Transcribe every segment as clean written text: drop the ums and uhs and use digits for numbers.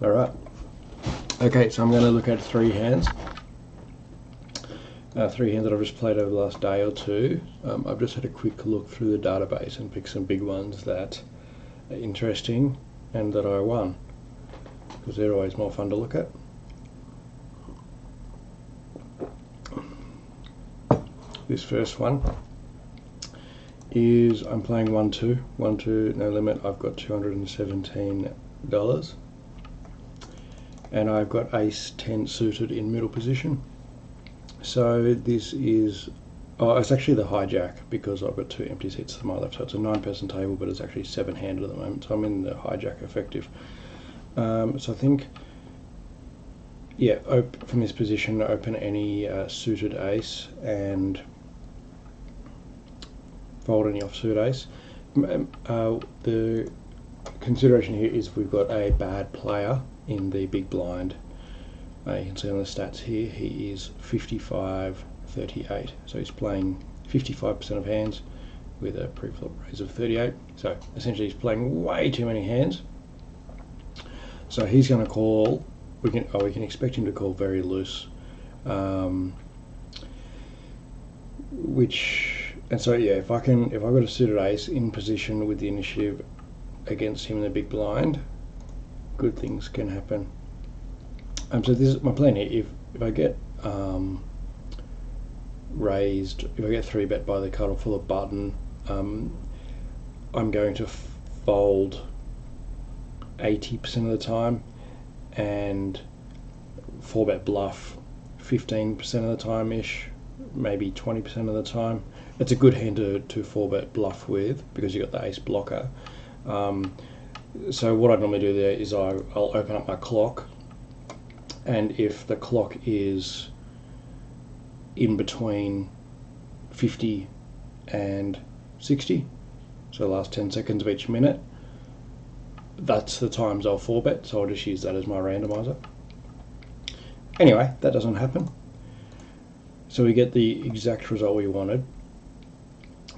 Alright. Okay, so I'm going to look at three hands. Three hands that I've just played over the last day or two. I've just had a quick look through the database and picked some big ones that are interesting and that I won, because they're always more fun to look at. This first one is I'm playing 1-2, 1-2 no limit. I've got $217 and I've got ace 10 suited in middle position. So this is, it's actually the hijack because I've got two empty seats to my left, so it's a 9-person table, but it's actually 7-handed at the moment, so I'm in the hijack effective. So I think, yeah, from this position, open any suited ace and fold any offsuit ace. The consideration here is we've got a bad player in the big blind. You can see on the stats here, he is 55-38, so he's playing 55% of hands with a pre-flop raise of 38. So essentially he's playing way too many hands. So he's going to call. We can expect him to call very loose, and so yeah, if I've got a suited ace in position with the initiative against him in the big blind, good things can happen. So this is my plan here. If I get raised, if I get 3-bet by the cutoff for the button, I'm going to fold 80% of the time and 4-bet bluff 15% of the time ish, maybe 20% of the time. It's a good hand to 4-bet bluff with because you've got the ace blocker. So what I normally do there is I'll open up my clock, and if the clock is in between 50 and 60, so the last 10 seconds of each minute, that's the times I'll 4-bet, so I'll just use that as my randomizer. Anyway, that doesn't happen. So we get the exact result we wanted.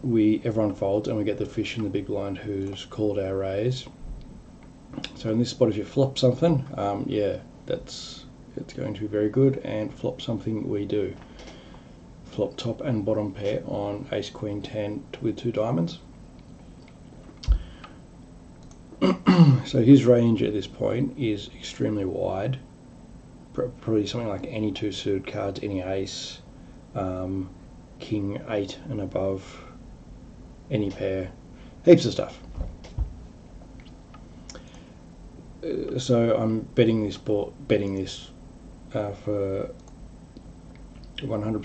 Everyone folds and we get the fish in the big blind who's called our raise. So in this spot, if you flop something, yeah, it's going to be very good, and flop something we do. Flop top and bottom pair on ace queen 10 with 2 diamonds. So his range at this point is extremely wide, probably something like any 2 suited cards, any ace, king 8 and above, any pair, heaps of stuff. So I'm betting this for 100%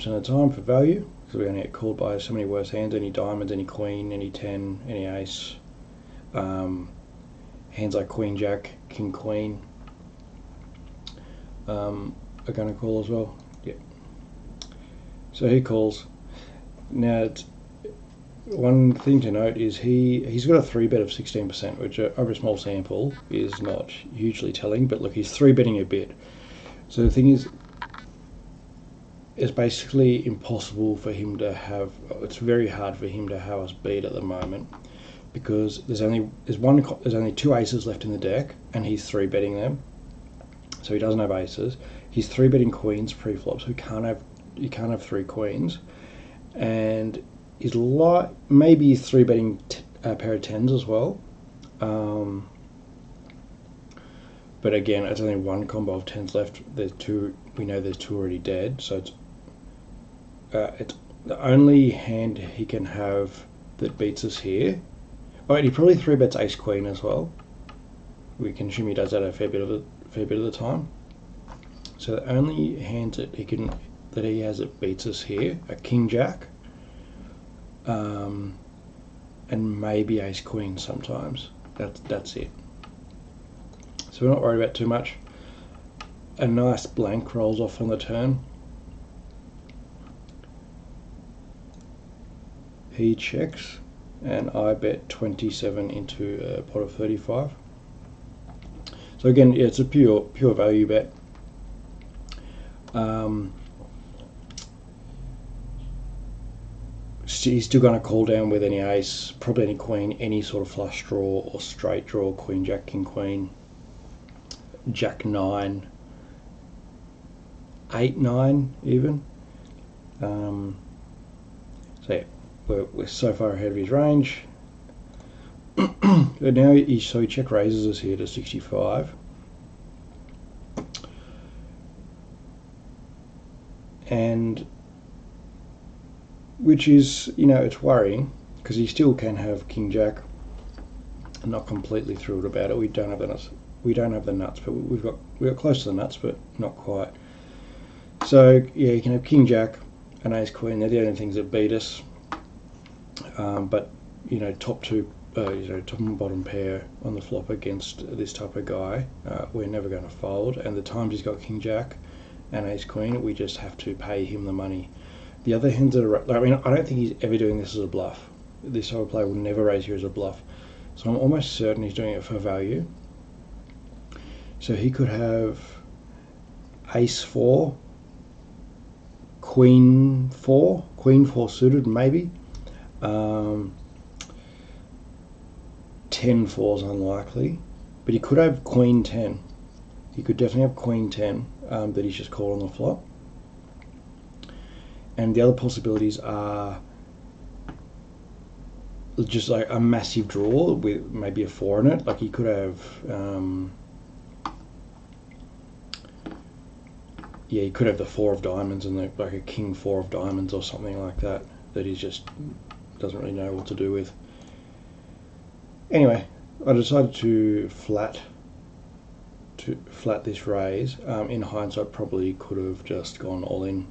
of the time for value, because we only get called by so many worse hands, any diamonds, any queen, any 10, any ace, hands like queen jack, king queen are going to call as well. Yeah. So he calls. Now, one thing to note is he's got a 3-bet of 16%, which over a small sample is not hugely telling, but look, he's 3-betting a bit. So the thing is, it's basically impossible for him to have, it's very hard for him to have us beat at the moment, because there's only 2 aces left in the deck and he's 3-betting them. So he doesn't have aces. He's 3-betting queens pre-flop, so he can't have 3 queens, and he's maybe he's 3-betting a pair of 10s as well. But again, it's only one combo of 10s left. There's 2. We know there's 2 already dead, so it's the only hand he can have that beats us here. Oh, and he probably 3-bets ace queen as well. We can assume he does that a fair bit of the time. So the only hands that he has that beats us here are king jack, and maybe ace queen sometimes. That's it. So we're not worried about too much. A nice blank rolls off on the turn. He checks, and I bet 27 into a pot of 35. So again, yeah, it's a pure value bet. He's still going to call down with any ace, probably any queen, any sort of flush draw or straight draw, queen jack, king queen, Jack 9, 8, 9 even. So yeah, we're so far ahead of his range. But now he check raises us here to 65. And which is, you know, it's worrying because he still can have King Jack. I'm not completely thrilled about it. We don't have the nuts. We don't have the nuts, but we got close to the nuts, but not quite. So yeah, you can have King Jack and Ace Queen. They're the only things that beat us. But you know, top and bottom pair on the flop against this type of guy, we're never going to fold. And the times he's got King Jack and Ace Queen, we just have to pay him the money. The other hands are, I mean, I don't think he's ever doing this as a bluff. This type of player will never raise here as a bluff. So I'm almost certain he's doing it for value. So he could have Ace 4, Queen 4 suited maybe. 10-4's unlikely, but he could have Queen 10. He could definitely have Queen 10 that he's just called on the flop. And the other possibilities are just like a massive draw with maybe a 4 in it. Like he could have, yeah, he could have the 4 of diamonds and like a King 4 of diamonds or something like that that he just doesn't really know what to do with. Anyway, I decided to flat this raise. In hindsight, probably could have just gone all in.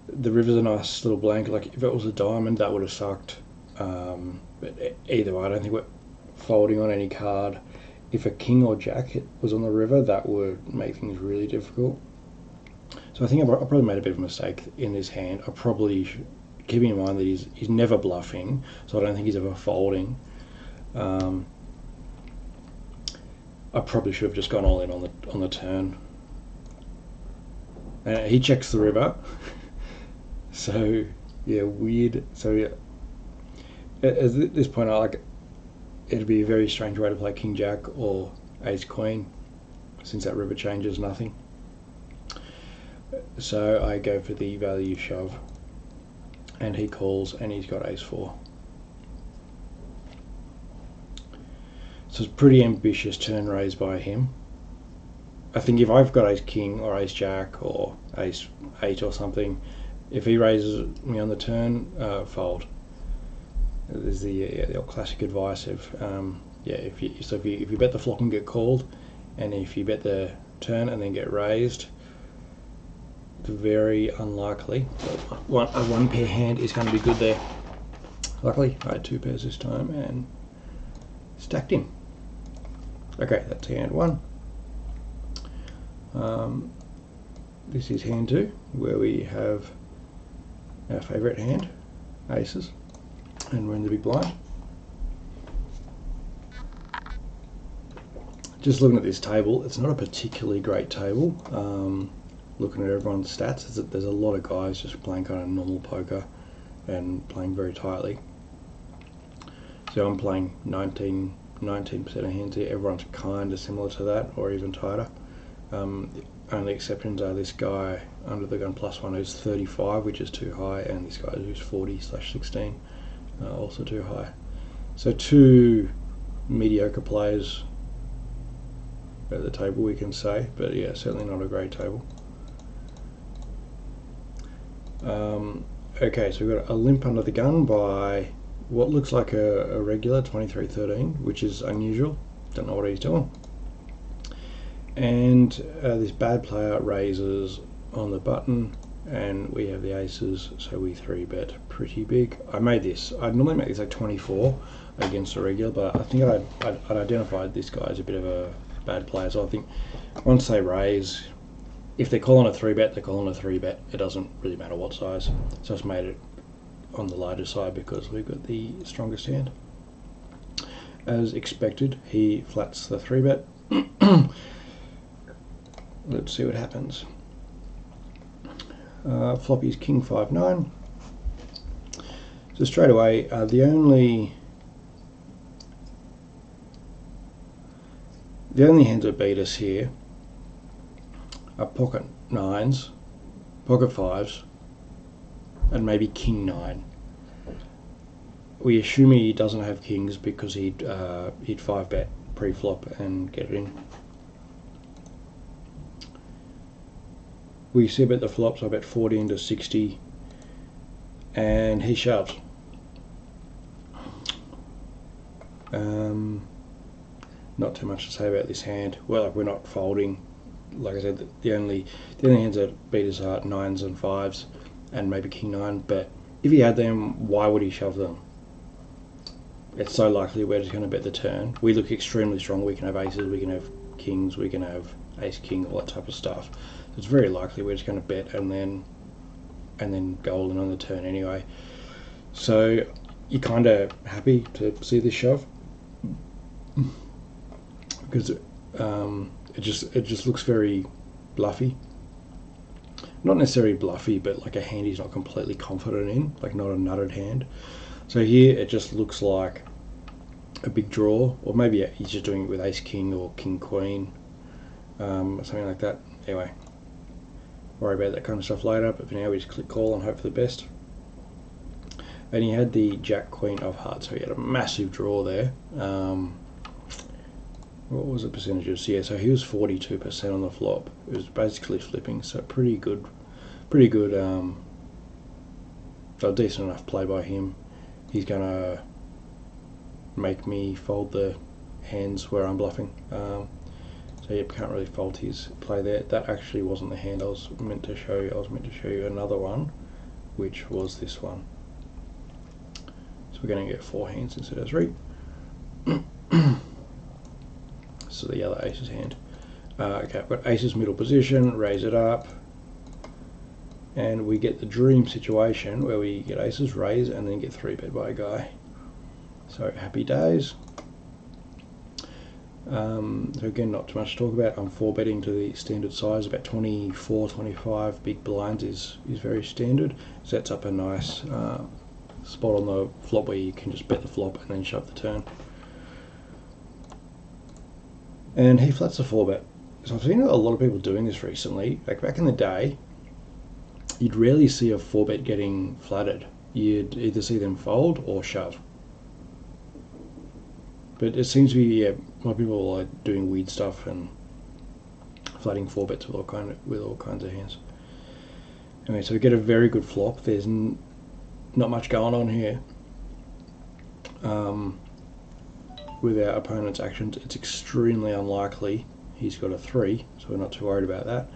The river's a nice little blank. Like if it was a diamond, that would have sucked. But either way, I don't think we're folding on any card. If a king or jack was on the river, that would make things really difficult. So I think I probably made a bit of a mistake in this hand. I probably should, keeping in mind that he's never bluffing, so I don't think he's ever folding. I probably should have just gone all in on the turn. He checks the river. So yeah, weird. So yeah, at this point, it'd be a very strange way to play King Jack or Ace Queen, since that river changes nothing. So I go for the value shove, and he calls, and he's got Ace 4. So it's a pretty ambitious turn raise by him. I think if I've got Ace King or Ace Jack or Ace 8 or something, if he raises me on the turn, fold. There's the old classic advice of if you bet the flop and get called, and if you bet the turn and then get raised, it's very unlikely. So a one pair hand is going to be good there. Luckily, I had 2 pairs this time and stacked him. Okay, that's hand 1. This is hand 2, where we have our favourite hand, aces, and we're in the big blind. Just looking at this table, it's not a particularly great table. Looking at everyone's stats, there's a lot of guys just playing kind of normal poker and playing very tightly. So I'm playing 19% of hands here. Everyone's kind of similar to that, or even tighter. Only exceptions are this guy under the gun +1 who's 35, which is too high, and this guy who's 40/16, also too high. So 2 mediocre players at the table, we can say, but yeah, certainly not a great table. Okay, so we've got a limp under the gun by what looks like a regular 23-13, which is unusual. Don't know what he's doing. And this bad player raises on the button, and we have the aces, so we 3-bet pretty big. I made this. I'd normally make this like 24 against a regular, but I think I'd identified this guy as a bit of a bad player. So I think once they raise, if they call on a 3-bet, they call on a 3-bet. It doesn't really matter what size. So it's made it on the larger side because we've got the strongest hand. As expected, he flats the 3-bet. Let's see what happens. Floppy's King 5-9. So straight away, the only The only hands that beat us here are pocket nines, pocket fives, and maybe king nine. We assume he doesn't have kings because he'd 5-bet pre-flop and get it in. We see bet the flops, I bet 40 into 60, and he shoves. Not too much to say about this hand. Well, we're not folding. Like I said, the only hands that beat us are nines and fives, and maybe king nine. But if he had them, why would he shove them? It's so likely we're just going to bet the turn. We look extremely strong. We can have aces, we can have kings, we can have ace king, all that type of stuff. So it's very likely we're just going to bet and then go all in on the turn anyway. So you're kind of happy to see this shove because it just looks very bluffy. Not necessarily bluffy, but like a hand he's not completely confident in, like not a nutted hand. So here it just looks like a big draw, or maybe he's just doing it with ace king or king queen, or something like that. Anyway, worry about that kind of stuff later, but for now we just click call and hope for the best. And he had the jack queen of hearts, so he had a massive draw there. What was the percentages? Yeah, so he was 42% on the flop. It was basically flipping, so pretty good, a decent enough play by him. He's gonna make me fold the hands where I'm bluffing. So yeah, can't really fault his play there. That actually wasn't the hand I was meant to show you. I was meant to show you another one, which was this one. So we're going to get 4 hands instead of 3. So the other aces hand. Okay, I've got aces middle position, raise it up, and we get the dream situation where we get aces, raise, and then get 3-bet by a guy. So happy days. So again, not too much to talk about. I'm 4-betting to the standard size, about 24, 25 big blinds is very standard. Sets up a nice spot on the flop where you can just bet the flop and then shove the turn. And he flats the 4-bet. So I've seen a lot of people doing this recently. Like back in the day, you'd rarely see a 4-bet getting flatted. You'd either see them fold or shove. But it seems to be more people are doing weird stuff and flatting 4-bets with all kinds of hands. Anyway, so we get a very good flop. There's not much going on here. With our opponent's actions, it's extremely unlikely he's got a 3, so we're not too worried about that.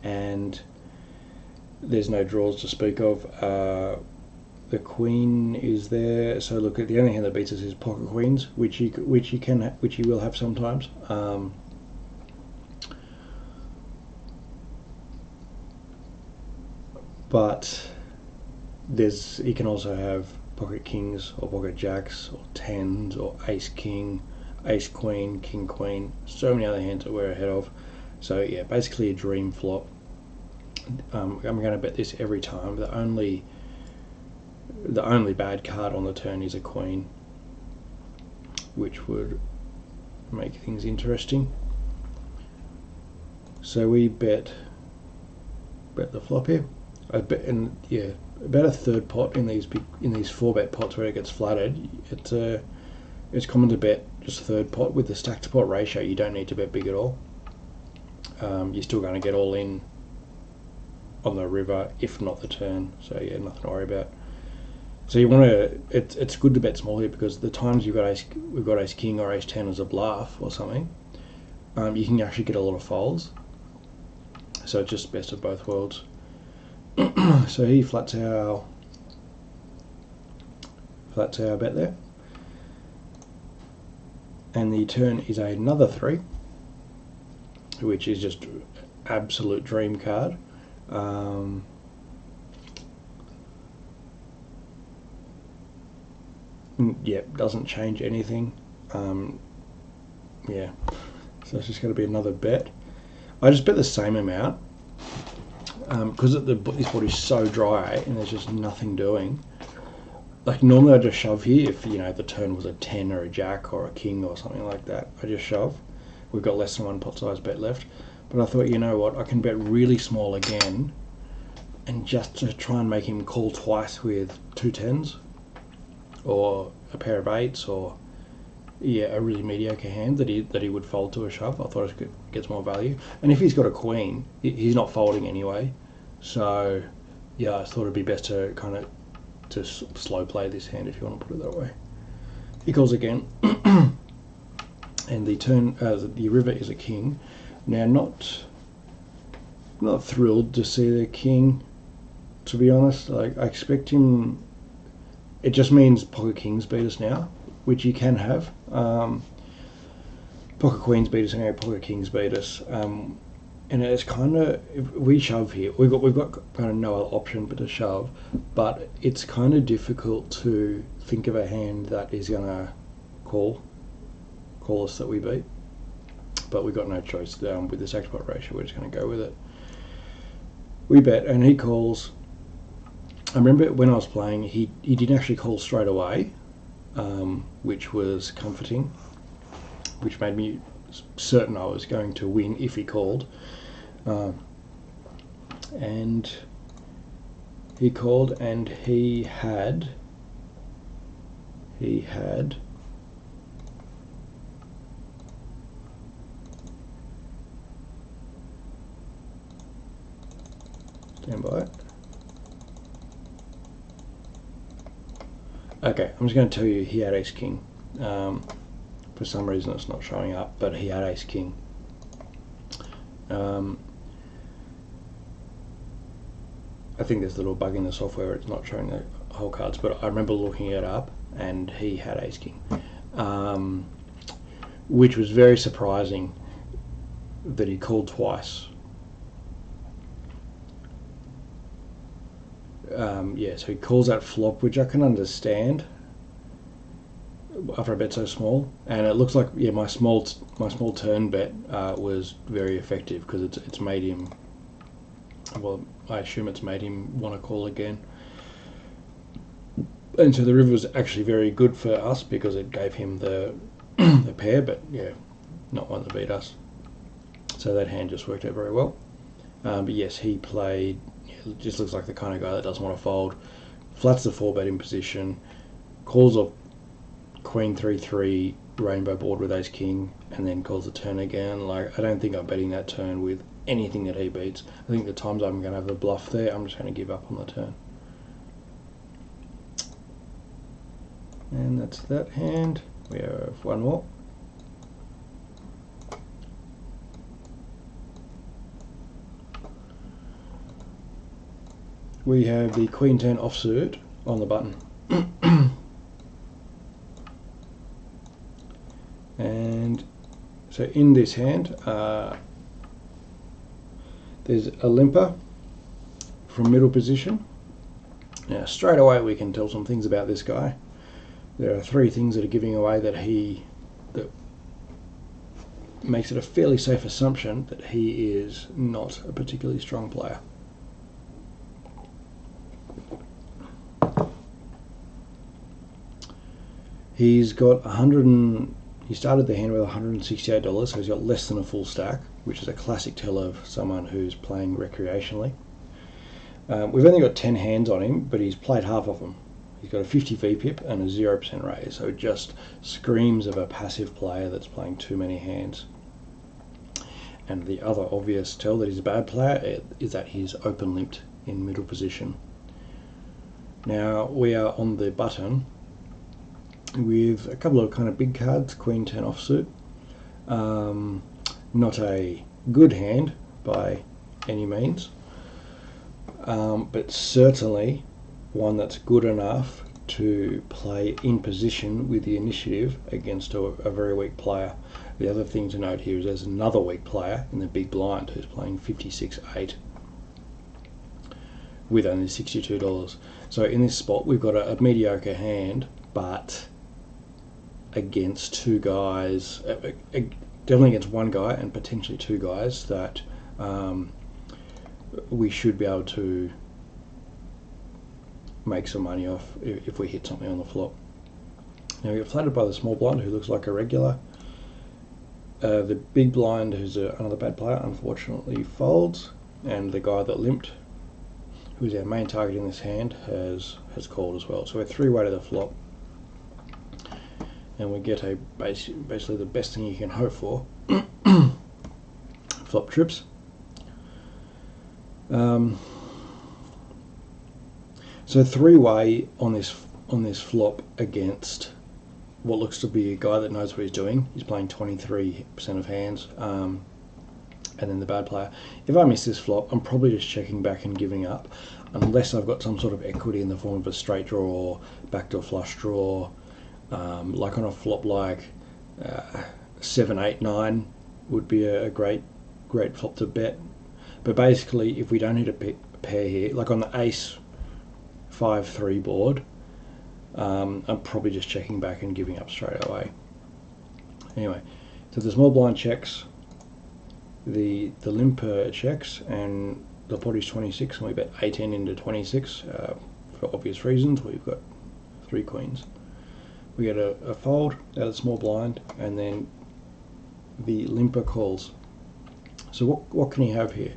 And there's no draws to speak of. The queen is there, so look, at the only hand that beats us is pocket queens, which he will have sometimes. But he can also have pocket kings or pocket jacks or 10s or ace king, ace queen, king queen, so many other hands that we're ahead of. So yeah, basically a dream flop. I'm going to bet this every time. The only bad card on the turn is a queen, which would make things interesting. So we bet the flop here. I bet, and yeah, about a third pot in these 4-bet pots where it gets flatted. It's common to bet just a third pot. With the stack to pot ratio, you don't need to bet big at all. You're still going to get all in on the river, if not the turn. So yeah, nothing to worry about. So you want to. It's good to bet small here because the times we've got ace king or ace 10 as a bluff or something, you can actually get a lot of folds. So it's just best of both worlds. So he flats our bet there, and the turn is another 3, which is just absolute dream card. Yeah, doesn't change anything. Yeah, so it's just going to be another bet. I just bet the same amount. Because this board is so dry and there's just nothing doing. Like normally I just shove here if the turn was a 10 or a jack or a king or something like that. I just shove. we've got less than one pot size bet left. But I thought, you know what, I can bet really small again, and just to try and make him call twice with 2 10s, or a pair of 8s, or a really mediocre hand that he would fold to a shove. I thought it gets more value. And if he's got a queen, he's not folding anyway. So yeah, I thought it'd be best to kind of just slow play this hand, if you want to put it that way. He calls again, and the turn the river is a king. Now, not thrilled to see the king, to be honest. Like, I expect him. It just means pocket kings beat us now, which you can have. Pocket queens beat us anyway. Pocket kings beat us, and it's kind of, if we shove here. We've got kind of no other option but to shove, but it's kind of difficult to think of a hand that is gonna call us that we beat. But we've got no choice with this export ratio. We're just going to go with it. We bet, and he calls. I remember when I was playing, he didn't actually call straight away, which was comforting, which made me certain I was going to win if he called. And he called, and he had stand by it. Okay, I'm just going to tell you he had ace king. For some reason it's not showing up, but he had ace king. I think there's a little bug in the software where it's not showing the whole cards, but I remember looking it up, and he had ace king, which was very surprising that he called twice. So he calls that flop, which I can understand after a bet so small, and it looks like my small turn bet was very effective, because it's made him, well, I assume it's made him want to call again. And so the river was actually very good for us because it gave him the the pair, but not one to beat us. So that hand just worked out very well. But yes, he played. Just looks like the kind of guy that doesn't want to fold. Flats the 4-bet in position, calls off queen 3-3 rainbow board with ace king, and then calls the turn again. Like, I don't think I'm betting that turn with anything that he beats. I think the times I'm going to have the bluff there, I'm just going to give up on the turn. And that's that hand. We have one more. We have the queen 10 offsuit on the button. And so in this hand, there's a limper from middle position. Now straight away we can tell some things about this guy. There are 3 things that are giving away that makes it a fairly safe assumption that he is not a particularly strong player. He's got he started the hand with $168, so he's got less than a full stack, which is a classic tell of someone who's playing recreationally. We've only got 10 hands on him, but he's played half of them. He's got a 50 VPIP and a 0% raise, so it just screams of a passive player that's playing too many hands. And the other obvious tell that he's a bad player is that he's open limped in middle position. Now we are on the button with a couple of kind of big cards, queen 10 offsuit. Not a good hand by any means, but certainly one that's good enough to play in position with the initiative against a very weak player. The other thing to note here is there's another weak player in the big blind who's playing 56.8 with only $62. So in this spot we've got a mediocre hand, but against 2 guys, definitely against 1 guy and potentially 2 guys that we should be able to make some money off if we hit something on the flop. Now we get flattered by the small blind, who looks like a regular. The big blind, who's another bad player, unfortunately folds, and the guy that limped, who's our main target in this hand, has called as well. So we're 3-way to the flop, and we get a basically the best thing you can hope for. Flop trips. So 3-way on this flop against what looks to be a guy that knows what he's doing. He's playing 23% of hands, and then the bad player. If I miss this flop, I'm probably just checking back and giving up, unless I've got some sort of equity in the form of a straight draw or backdoor flush draw. Like on a flop like 7, 8, 9 would be a great flop to bet. But basically, if we don't hit a pair here, like on the ace 5-3 board, I'm probably just checking back and giving up straight away. Anyway, so the small blind checks, the limper checks, and the pot is 26, and we bet 18 into 26 for obvious reasons. We've got 3 queens. We get a fold out of the small blind, and then the limper calls. So what can he have here?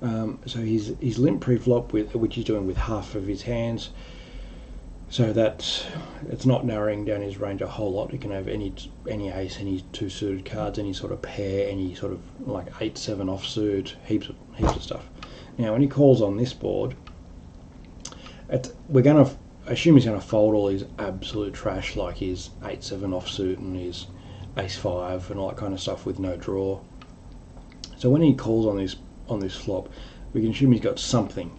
So he's limp pre-flop, which he's doing with half of his hands. So that it's not narrowing down his range a whole lot. He can have any ace, any 2 suited cards, any sort of pair, any sort of like 8-7 offsuit, heaps of stuff. Now when he calls on this board, we're going to assume he's going to fold all his absolute trash, like his 8-7 offsuit and his ace-5 and all that kind of stuff with no draw. So when he calls on this flop, we can assume he's got something.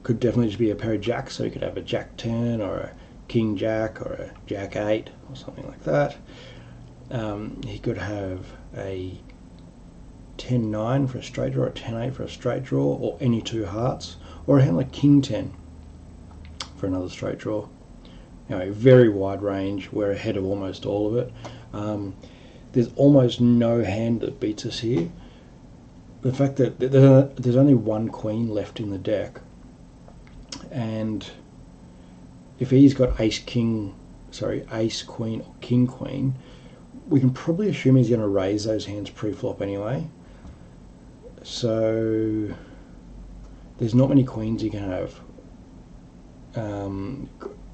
Could definitely just be a pair of jacks, so he could have a jack 10 or a king jack or a jack 8 or something like that. He could have a 10-9 for a straight draw, or a 10-8 for a straight draw, or any 2 hearts, or a hand like king 10 for another straight draw. Now, a very wide range. We're ahead of almost all of it. There's almost no hand that beats us here. The fact that there's only 1 queen left in the deck, and if he's got ace queen or king queen, we can probably assume he's going to raise those hands pre-flop anyway. So there's not many queens you can have.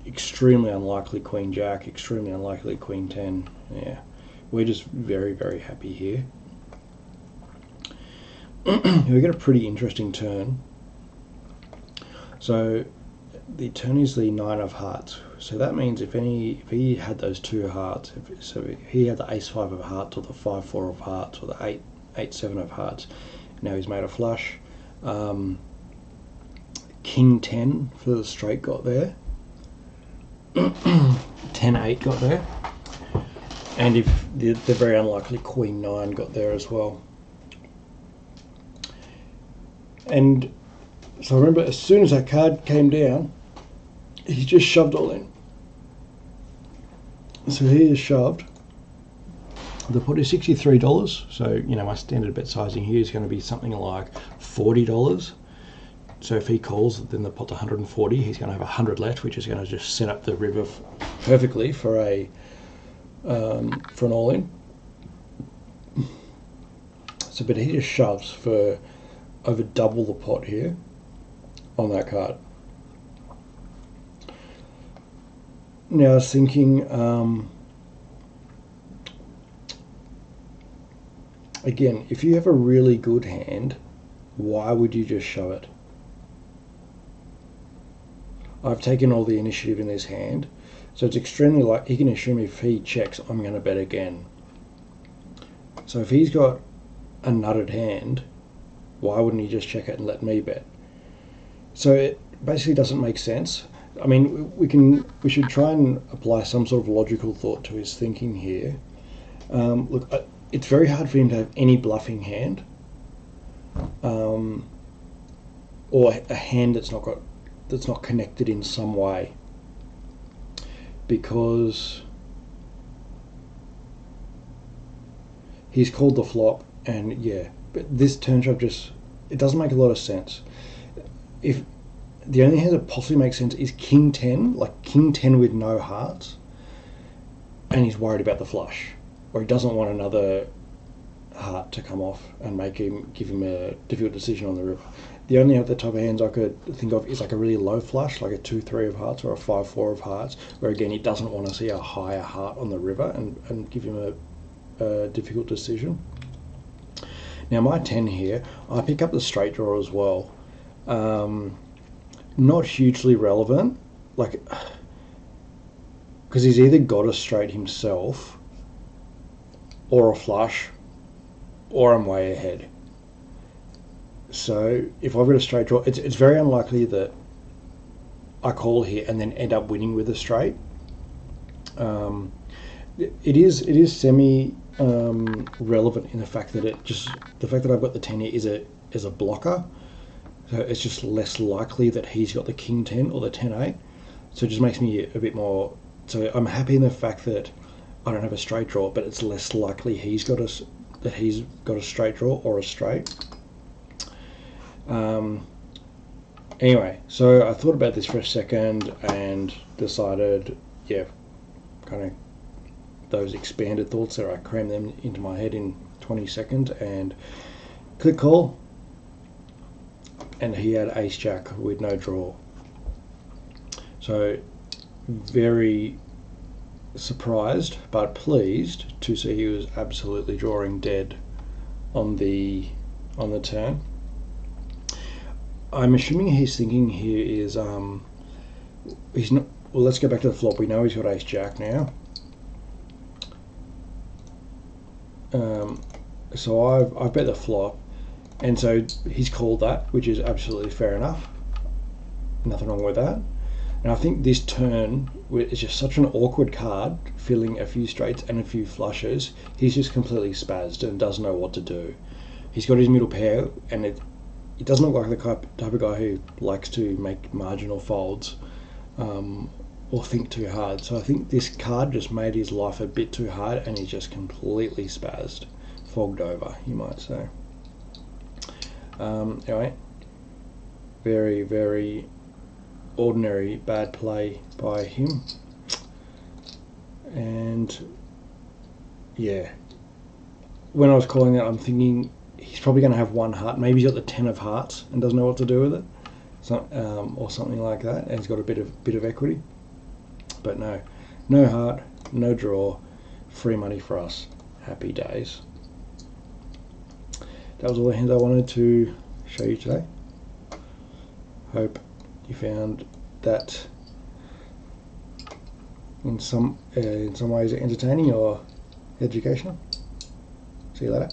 Extremely unlikely queen jack, extremely unlikely queen 10. Yeah, we're just very, very happy here. We get a pretty interesting turn. So the turn is the 9 of hearts. So that means if he had those 2 hearts, if he had the ace-5 of hearts, or the 5-4 of hearts, or the 8-7 of hearts, now he's made a flush. King 10 for the straight got there. 10-8 got there. And if the very unlikely queen 9 got there as well. And so remember, as soon as that card came down, he just shoved all in. So he is shoved. The pot is $63, so my standard bet sizing here is going to be something like $40. So if he calls, then the pot's 140. He's going to have 100 left, which is going to just set up the river perfectly for an all-in. So, but he just shoves for over double the pot here on that card. Now I was thinking, again, if you have a really good hand, why would you just shove it? I've taken all the initiative in this hand, so it's extremely like he can assume if he checks, I'm going to bet again. So if he's got a nutted hand, why wouldn't he just check it and let me bet? So it basically doesn't make sense. I mean, we should try and apply some sort of logical thought to his thinking here. Look, it's very hard for him to have any bluffing hand, or a hand that's not connected in some way, because he's called the flop, and yeah, but this turn shove it doesn't make a lot of sense. If the only hand that possibly makes sense is king 10, like king 10 with no hearts, and he's worried about the flush, or he doesn't want another heart to come off and give him a difficult decision on the river. The only other type of hands I could think of is like a really low flush, like a 2-3 of hearts or a 5-4 of hearts, where again he doesn't want to see a higher heart on the river and give him a difficult decision. Now my 10 here, I pick up the straight draw as well. Not hugely relevant, like, because he's either got a straight himself or a flush, or I'm way ahead. So if I've got a straight draw, it's very unlikely that I call here and then end up winning with a straight. It is semi relevant in the fact that the fact that I've got the 10 here is a blocker. So it's just less likely that he's got the king 10 or the 10-8. So it just makes me a bit more. So I'm happy in the fact that I don't have a straight draw, but it's less likely he's got a straight draw or a straight. Anyway, so I thought about this for a second and decided, yeah, kind of those expanded thoughts there, I crammed them into my head in 20 seconds and click call. And he had ace jack with no draw. So very surprised but pleased to see he was absolutely drawing dead on the turn. I'm assuming he's thinking here is he's not. Well, let's go back to the flop. We know he's got ace jack now. So I've bet the flop, and so he's called that, which is absolutely fair enough. Nothing wrong with that. And I think this turn is just such an awkward card, filling a few straights and a few flushes. He's just completely spazzed and doesn't know what to do. He's got his middle pair, and it doesn't look like the type of guy who likes to make marginal folds or think too hard. So I think this card just made his life a bit too hard, and he's just completely spazzed, fogged over, you might say. Anyway, very, very ordinary bad play by him. And yeah, when I was calling that, I'm thinking he's probably going to have one heart. Maybe he's got the 10 of hearts and doesn't know what to do with it, or something like that, and he's got a bit of equity. But no heart, no draw, free money for us. Happy days. That was all the hands I wanted to show you today. Hope you found that in some ways entertaining or educational. See you later.